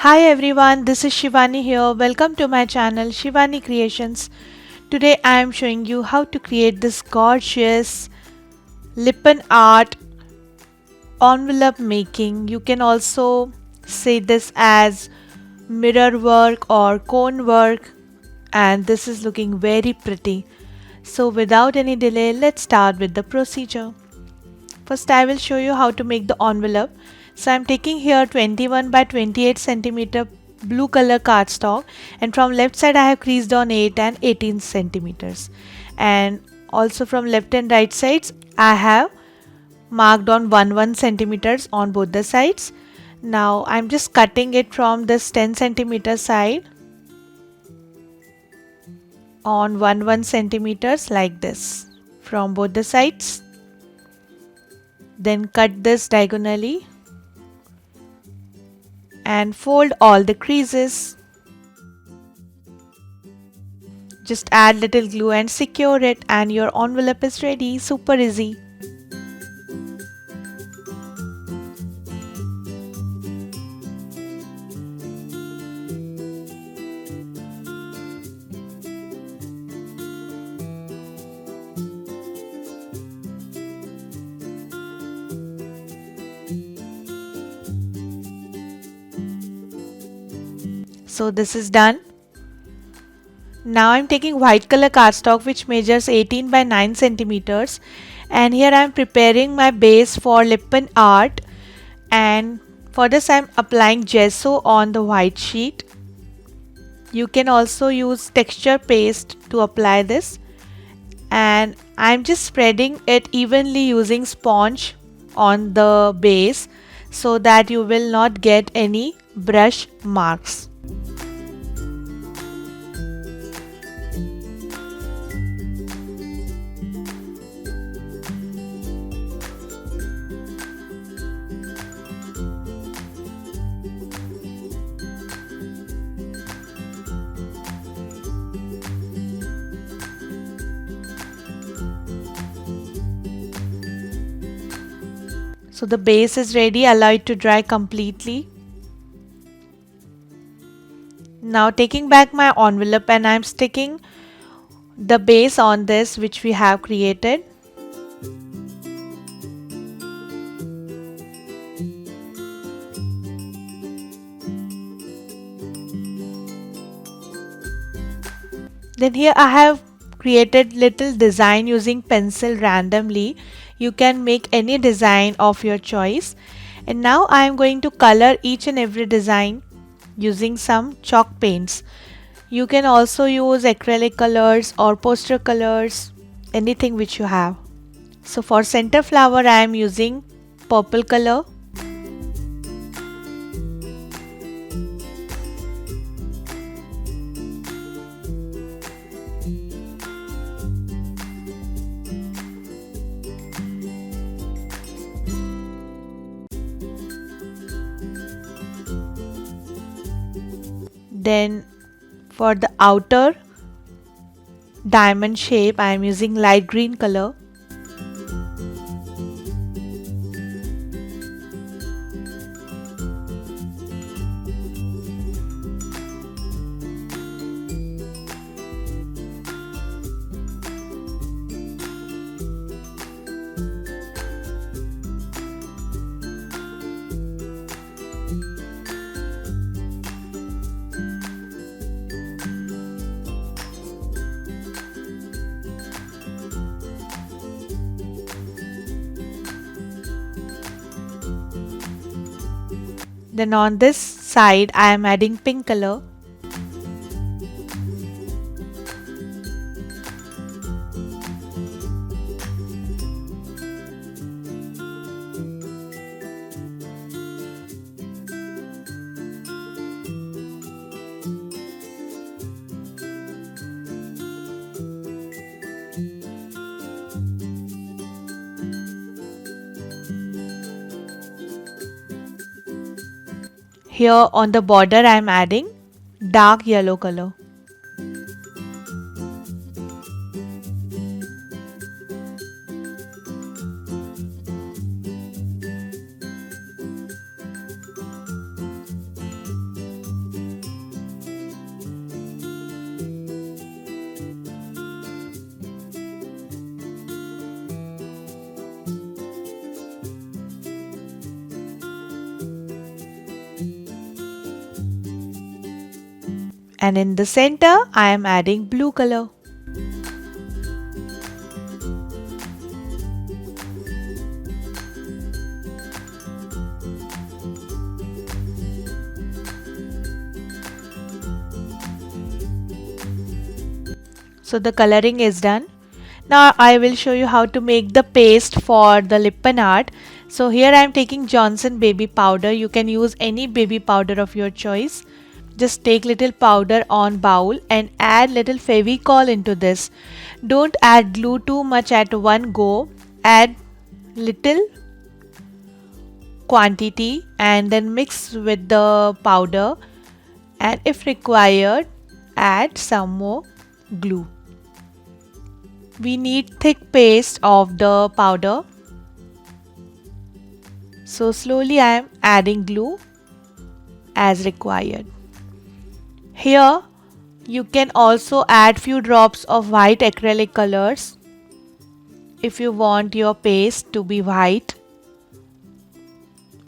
Hi everyone, this is Shivani here. Welcome to my channel Shivani Creations. Today I am showing you how to create this gorgeous Lippan art envelope making. You can also say this as mirror work or cone work, and this is looking very pretty. So without any delay, let's start with the procedure. First, I will show you how to make the envelope. So I'm taking here 21 by 28 centimeter blue color cardstock, and from left side I have creased on 8 and 18 centimeters, and also from left and right sides I have marked on 1 centimeters on both the sides. Now I'm just cutting it from this 10 centimeter side on 1 centimeters like this from both the sides. Then cut this diagonally and fold all the creases. Just add little glue and secure it, and your envelope is ready. Super easy. So this is done. Now I'm taking white color cardstock which measures 18 by 9 centimeters, and here I'm preparing my base for Lippan art, and for this I'm applying gesso on the white sheet. You can also use texture paste to apply this, and I'm just spreading it evenly using sponge on the base so that you will not get any brush marks. So the base is ready, allow it to dry completely. Now taking back my envelope, and I'm sticking the base on this which we have created. Then here I have created little design using pencil randomly. You can make any design of your choice. And now I am going to color each and every design using some chalk paints. You can also use acrylic colors or poster colors, anything which you have. So for center flower I am using purple color. Then for the outer diamond shape I am using light green color. Then on this side I am adding pink color. Here on the border I am adding dark yellow color. And in the center, I am adding blue color. So the coloring is done. Now I will show you how to make the paste for the Lippan art. So here I am taking Johnson baby powder. You can use any baby powder of your choice. Just take little powder on bowl and add little Fevicol into this. Don't add glue too much at one go. Add little quantity and then mix with the powder, and if required add some more glue. We need thick paste of the powder. So slowly I am adding glue as required. Here you can also add few drops of white acrylic colors if you want your paste to be white,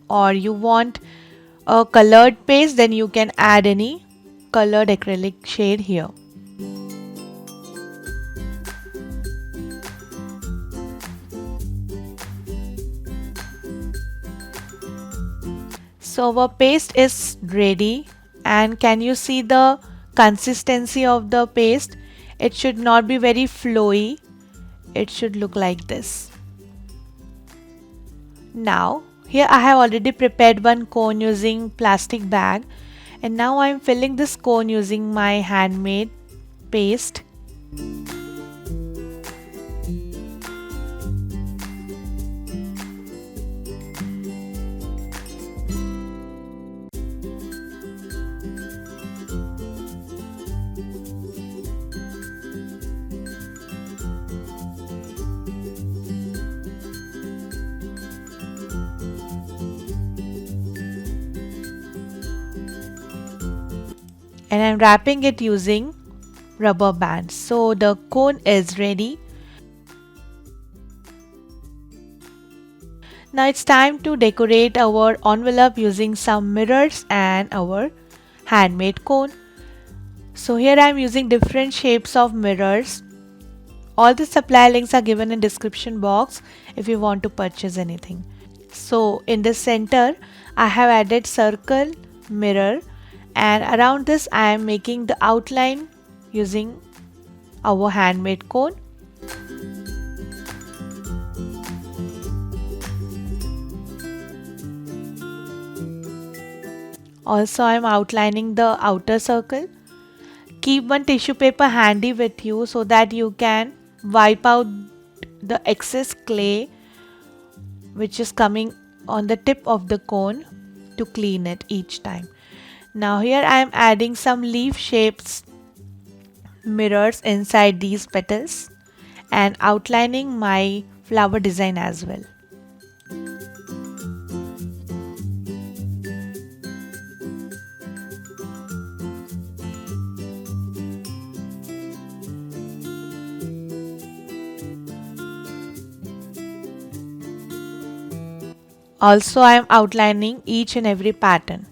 or you want a colored paste, then you can add any colored acrylic shade here. So our paste is ready, and can you see the consistency of the paste? It should not be very flowy. It should look like this. Now here I have already prepared one cone using plastic bag, and now I am filling this cone using my handmade paste. And I'm wrapping it using rubber bands. So the cone is ready. Now it's time to decorate our envelope using some mirrors and our handmade cone. So here I'm using different shapes of mirrors. All the supply links are given in description box if you want to purchase anything. So in the center I have added circle mirror, and around this I am making the outline using our handmade cone. Also I am outlining the outer circle. Keep one tissue paper handy with you so that you can wipe out the excess clay which is coming on the tip of the cone to clean it each time. Now here I am adding some leaf shapes mirrors inside these petals and outlining my flower design as well. Also I am outlining each and every pattern.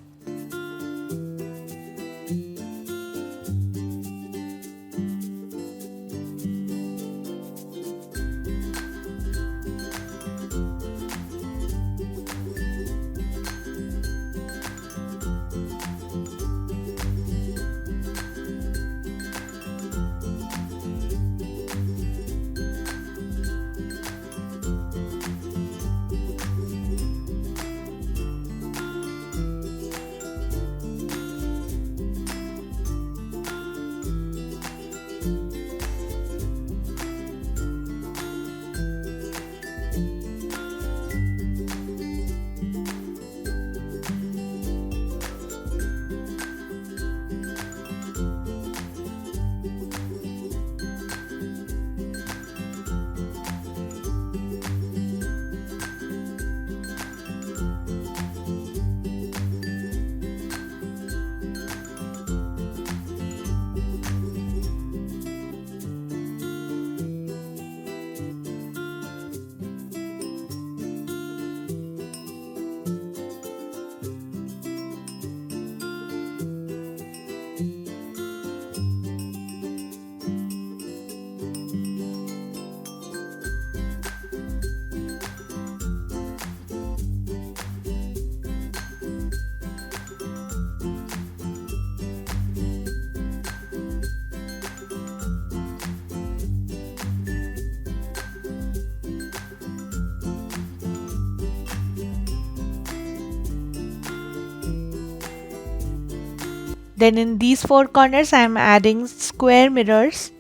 Then in these four corners I am adding square mirrors.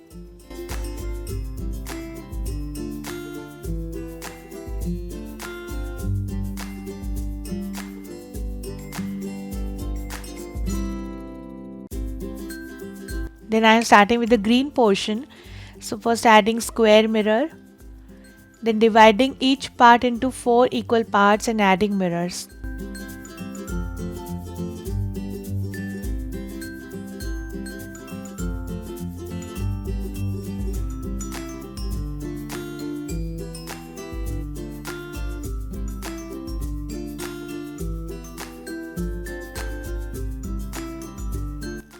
Then I am starting with the green portion. So first adding square mirror, then dividing each part into 4 equal parts and adding mirrors.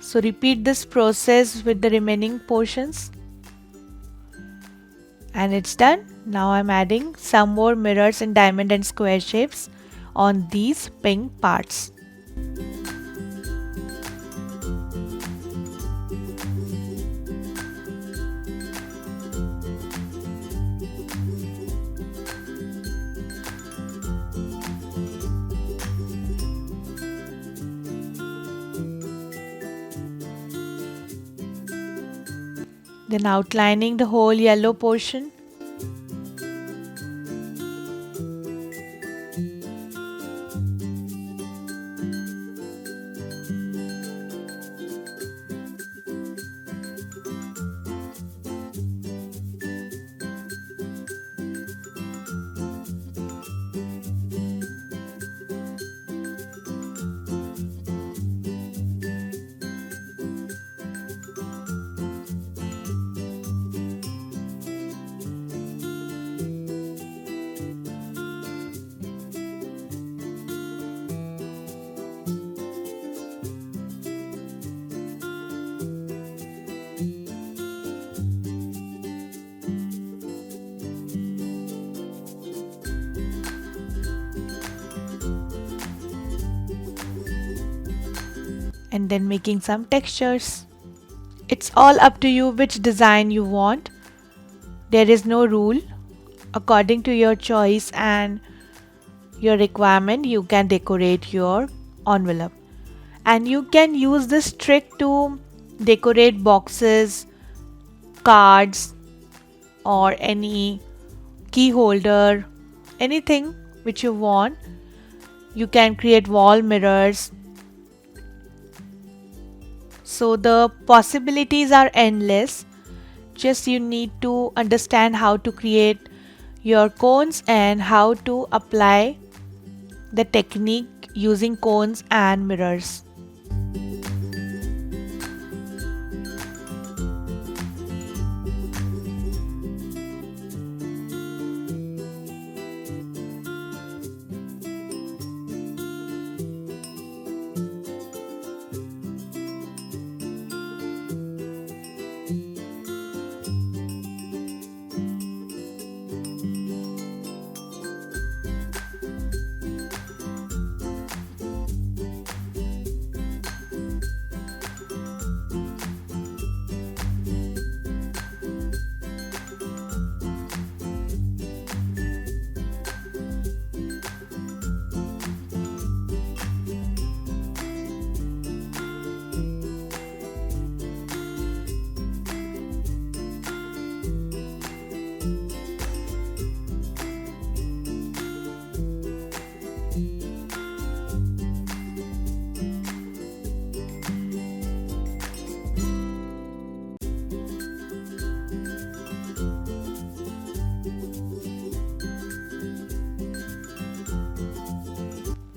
So repeat this process with the remaining portions. And it's done. Now I'm adding some more mirrors in diamond and square shapes on these pink parts. Then outlining the whole yellow portion. And then making some textures. It's all up to you which design you want. There is no rule. According to your choice and your requirement, you can decorate your envelope. And you can use this trick to decorate boxes, cards, or any key holder, anything which you want. You can create wall mirrors. So the possibilities are endless. Just you need to understand how to create your cones and how to apply the technique using cones and mirrors.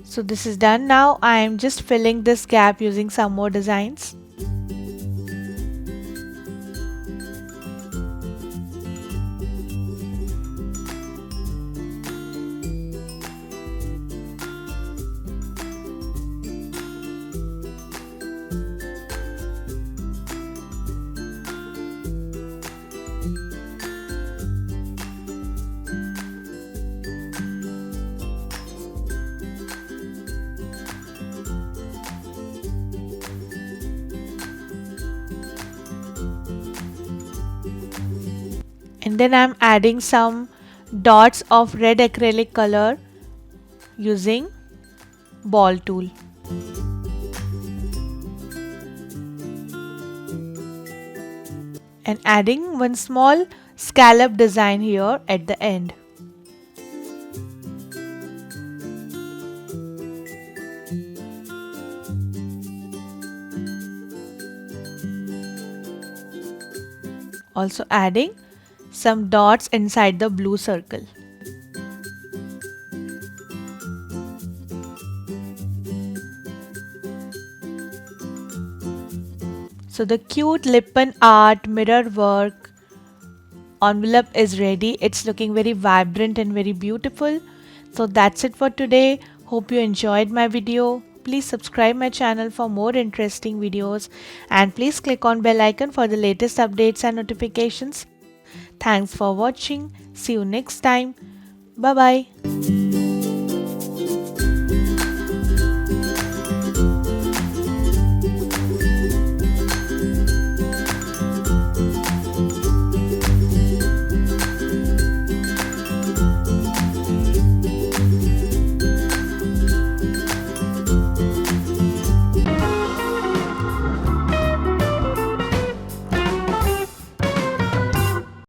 So this is done. Now I am just filling this gap using some more designs. And then I'm adding some dots of red acrylic color using ball tool. and adding one small scallop design here at the end. Also adding some dots inside the blue circle. So the cute Lippan art mirror work envelope is ready. It's looking very vibrant and very beautiful. So that's it for today. Hope you enjoyed my video. Please subscribe my channel for more interesting videos and please click on bell icon for the latest updates and notifications. Thanks for watching. See you next time. Bye bye.